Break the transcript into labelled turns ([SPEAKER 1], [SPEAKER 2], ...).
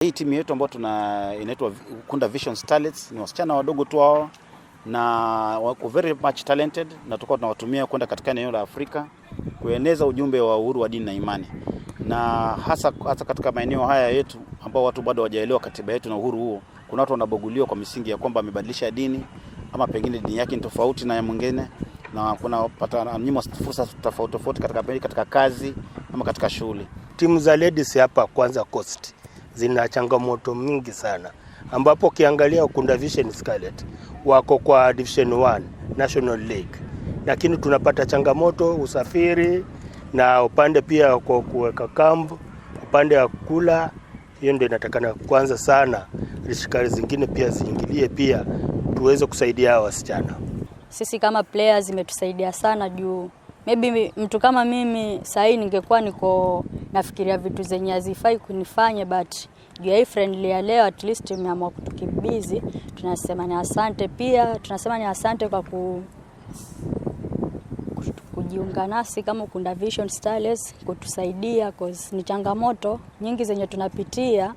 [SPEAKER 1] Hii timu yetu ambayo inaitwa Ukunda Vision Starlets ni wasichana wadogo tu hao na wako very much talented, na tulikuwa tunawatumia kwenda katika eneo la Afrika kueneza ujumbe wa uhuru wa dini na imani, na hasa katika maeneo haya yetu ambao watu bado hawajaelewa katiba yetu na uhuru huo. Kuna watu wanaboguliwa kwa misingi ya kwamba amebadilisha dini ama pengine dini yake ni tofauti na ya mwingine, na kuna pata nyima fursa tofauti katika kazi ama katika shule.
[SPEAKER 2] Timu za ladies hapa Kwanza Coast zina changamoto mingi sana, ambapo ukiangalia Ukunda Vision Scarlet wako kwa Division 1 National League, lakini tunapata changamoto usafiri na upande pia kwa kuweka kambi, upande wa kula. Hiyo ndio inatakana kwanza sana, rishikari zingine pia ziingilie pia tuweze kusaidia wasichana.
[SPEAKER 3] Sisi kama players imetusaidia sana juu maybe mtu kama mimi sasa ningekuwa niko nafikiria vitu zenye hazifai kunifanya, but juu hii friendly ya leo at least tumeamua kutukibizi. Tunasema ni asante, pia tunasema ni asante kwa kujiunga nasi kama Ukunda Vision Starlets kutusaidia, cause ni changamoto nyingi zenye tunapitia.